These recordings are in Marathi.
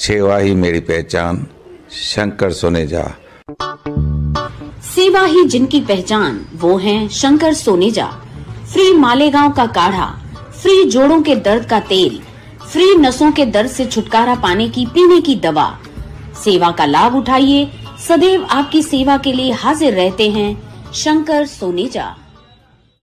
सेवा ही मेरी पहचान, शंकर सोनेजा। सेवा ही जिनकी पहचान, वो हैं शंकर सोनेजा। फ्री मालेगांव का काढ़ा, फ्री जोड़ों के दर्द का तेल, फ्री नसों के दर्द से छुटकारा पाने की पीने की दवा। सेवा का लाभ उठाइए, सदैव आपकी सेवा के लिए हाजिर रहते हैं शंकर सोनेजा।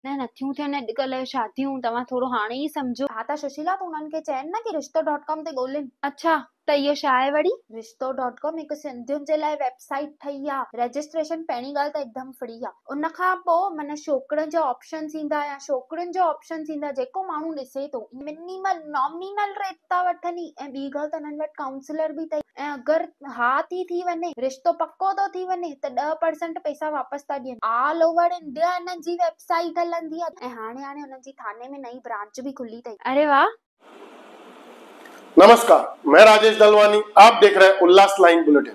न नथियूं थियनि अॼुकल्ह शादियूं, तव्हां थोरो हाणे ई सम्झो। हा त सुशीला, तूं उन्हनि खे चइनि न कि रिश्तो.com ते ॻोल्हिनि। अच्छा, त इहो छा आहे वरी? रिश्तो.com हिकु सिंधियुनि जे लाइ वेबसाइट ठही आहे। रजिस्ट्रेशन पहिरीं ॻाल्हि त हिकदमि फ्री आहे। उन खां पोइ माना छोकिरनि जो ऑप्शन ईंदा या छोकिरियुनि जो ऑप्शन ईंदा, जेको माण्हू ॾिसे थो। मिनिमल नॉमिनल रेट था वठनि। ऐं ॿी ॻाल्हि त हिननि वटि काउंसलर बि अथई। ऐं अगरि हा थी वञे, रिश्तो पको थो थी वञे, त 10% पैसा वापसि था ॾियनि। ऑल ओवर इंडिया हिननि जी वेबसाइट हलंदी आहे। ऐं हाणे हुननि जी थाने में नई ब्रांच भी खुली अथई। अरे वाह। नमस्कार, मैं राजेश दलवानी, आप देख रहे हैं उल्लास लाइन बुलेटिन।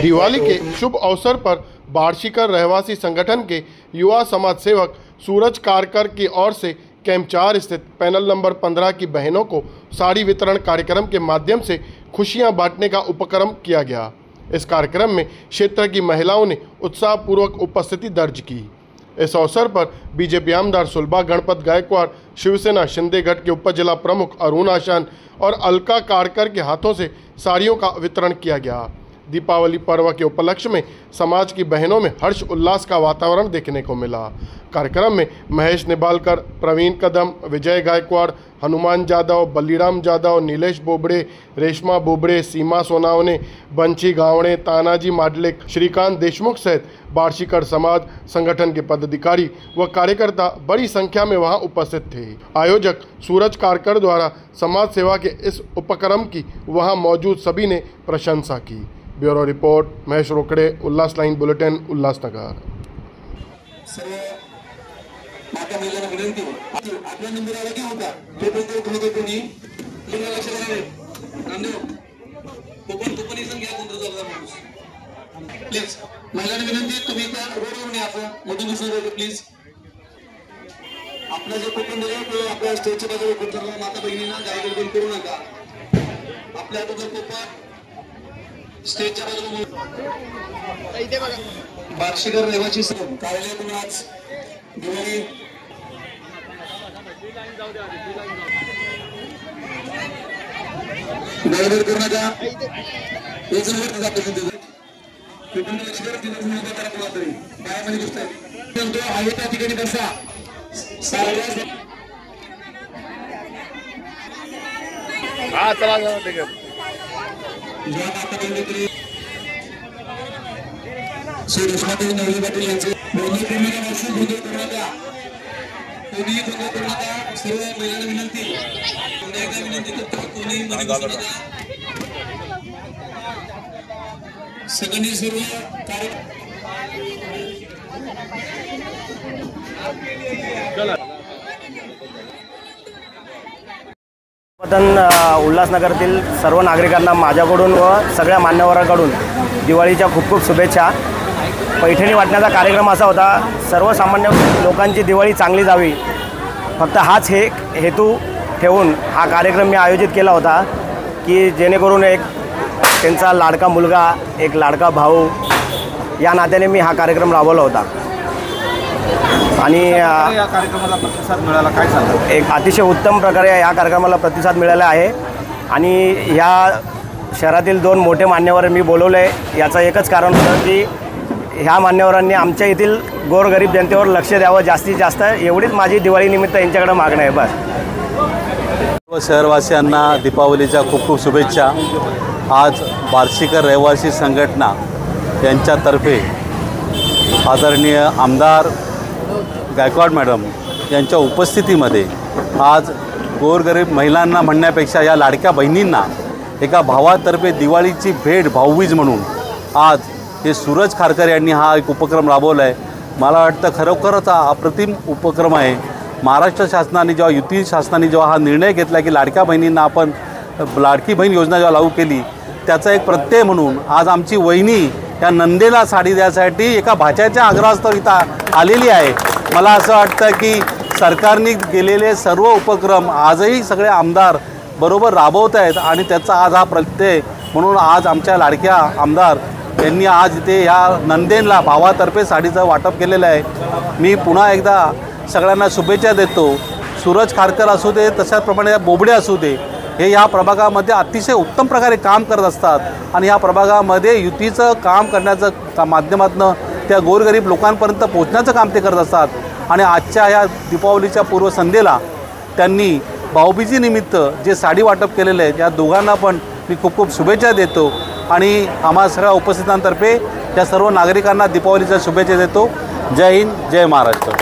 दिवाली के शुभ अवसर पर बार्शीकर रहवासी संगठन के युवा समाज सेवक सूरज कारकर की ओर से कैंप 4 स्थित पैनल नंबर 15 की बहनों को साड़ी वितरण कार्यक्रम के माध्यम से खुशियां बांटने का उपक्रम किया गया। इस कार्यक्रम में क्षेत्र की महिलाओं ने उत्साहपूर्वक उपस्थिति दर्ज की। इस अवसर पर बीजेपी आमदार सुलभा गणपत गायकवाड़, शिवसेना शिंदे गढ़ के उप जिला प्रमुख अरुण आशान और अलका कारकर के हाथों से साड़ियों का वितरण किया गया। दीपावली पर्व के उपलक्ष्य में समाज की बहनों में हर्ष उल्लास का वातावरण देखने को मिला। कार्यक्रम में महेश निबालकर, प्रवीण कदम, विजय गायकवाड़, हनुमान जादव, बल्लीराम जादव, नीलेश बोबड़े, रेशमा बोबड़े, सीमा सोनावने, बंशी गावड़े, तानाजी माडलिक, श्रीकांत देशमुख सहित बार्शीकर समाज संगठन के पदाधिकारी व कार्यकर्ता बड़ी संख्या में वहां उपस्थित थे। आयोजक सूरज कारकर द्वारा समाज सेवा के इस उपक्रम की वहां मौजूद सभी ने प्रशंसा की। ब्यूरो रिपोर्ट, महेश रोकड़े, उल्लास लाइन बुलेटिन, उल्लासनगर। माता महिलांना विनंती, आपला नंबर आला की होता तोपर्यंत कोणी लिंग लक्ष द्यावे। नामदेव कोपन इथून घ्या, कोणता जबाबदार माणूस प्लीज। महिलांना विनंती, तुम्ही त्या रोडवरून या, आपण मधून दिसू प्लीज। आपला जे कोपन दिलं ते आपल्या स्टेजच्या बाजूला कोण सर्व माता बहिणींना गायगडबड करू नका। आपल्या अगोदर कोपन स्टेजच्या बाजूला इथे बघा। बार्शीकर रहिवासी कार्यालयातून आज दिवाळी गडबड करू नका। एक जण वर जातो कुटुंब लक्ष द्या, तिथं मुलगा करा कोणा तरी बायामध्ये दिसतात तो आहे त्या ठिकाणी बसा। हा चला जाऊ ठीक आहे। या माता बहिणी श्री रेश्माताई नवली पाटील यांचे बोलणी पूर्ण वर्ष गोंधळ करू नका, कोणीही गोंधळ करू नका। सर्व महिलांना विनंती, पुन्हा एकदा विनंती करतो, कोणीही मध्ये बसू नका। सगळ्यांनी सर्व उल्हासनगरातील सर्व नागरिकांना माझ्याकडून व सगळ्या मान्यवरांकडून दिवाळीच्या खूप खूप शुभेच्छा। पैठणी वाटण्याचा कार्यक्रम असा होता, सर्वसामान्य लोकांची दिवाळी चांगली जावी, फक्त हाच हेतू ठेवून हा कार्यक्रम मी आयोजित केला होता की जेणेकरून एक त्यांचा लाडका मुलगा, एक लाडका भाऊ या नात्याने मी हा कार्यक्रम राबवला होता। आणि या कार्यक्रमाला प्रतिसाद मिळाला, काय सांगा? एक अतिशय उत्तम प्रकारे या कार्यक्रमाला प्रतिसाद मिळाला आहे। आणि ह्या शहरातील 2 मोठे मान्यवर मी बोलवले, याचं एकच कारण होतं की ह्या मान्यवरांनी आमच्या येथील गोरगरीब जनतेवर लक्ष द्यावं जास्तीत जास्त, एवढीच माझी दिवाळीनिमित्त यांच्याकडे मागणं आहे बस। सर्व शहरवासियांना दीपावलीच्या खूप खूप शुभेच्छा। आज बार्शीकर रहिवासी संघटना यांच्यातर्फे आदरणीय आमदार गायकवाड मॅडम यांच्या उपस्थितीमध्ये आज गोरगरीब महिलांना म्हणण्यापेक्षा या लाडक्या बहिणींना एका भावातर्फे दिवाळीची भेट भाऊबीज म्हणून आज हे सूरज कारकर यांनी हा एक उपक्रम राबवला आहे। मला वाटतं खरोखरच हा अप्रतिम उपक्रम आहे। महाराष्ट्र शासनाने जेव्हा युती शासनाने जेव्हा हा निर्णय घेतला की लाडक्या बहिणींना आपण लाडकी बहीण योजना जेव्हा लागू केली, त्याचा एक प्रत्यय म्हणून आज आमची वहिनी या नंदेला साडी द्यायसाठी एका भाच्याच्या आग्रहास्तव इथं आलेली आहे। मला असं वाटतं की सरकारने केलेले सर्व उपक्रम आजही सगळे आमदार बरोबर राबवत आहेत आणि त्याचा आज हा प्रत्यय म्हणून आज आमच्या लाडक्या आमदार यांनी आज इथे ह्या नंदेनला भावातर्फे साडीचं वाटप केलेलं आहे. मी पुन्हा एकदा सगळ्यांना शुभेच्छा देतो. सूरज खारकर असू दे, तशाचप्रमाणे बोबडे असू दे, हे या प्रभागामध्ये अतिशय उत्तम प्रकारे काम करत असतात आणि ह्या प्रभागामध्ये युतीचं काम करण्याचं माध्यमातून त्या गोरगरीब लोकांपर्यंत पोहोचण्याचं काम ते करत असतात. आणि आजच्या ह्या दीपावलीच्या पूर्वसंध्येला त्यांनी भाऊबीजेनिमित्त जे साडी वाटप केलेलं आहे, या दोघांना पण मी खूप खूप शुभेच्छा देतो आणि आम्हा सगळ्या उपस्थितांतर्फे या सर्व नागरिकांना दीपावलीच्या शुभेच्छा देतो. जय हिंद, जय महाराष्ट्र.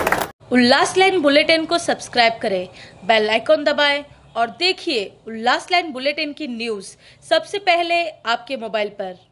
उल्लास लाइन बुलेटिन को सब्सक्राइब करें, बेल आइकॉन दबाएं और देखिए उल्लास लाइन बुलेटिन की न्यूज़ सबसे पहले आपके मोबाइल पर.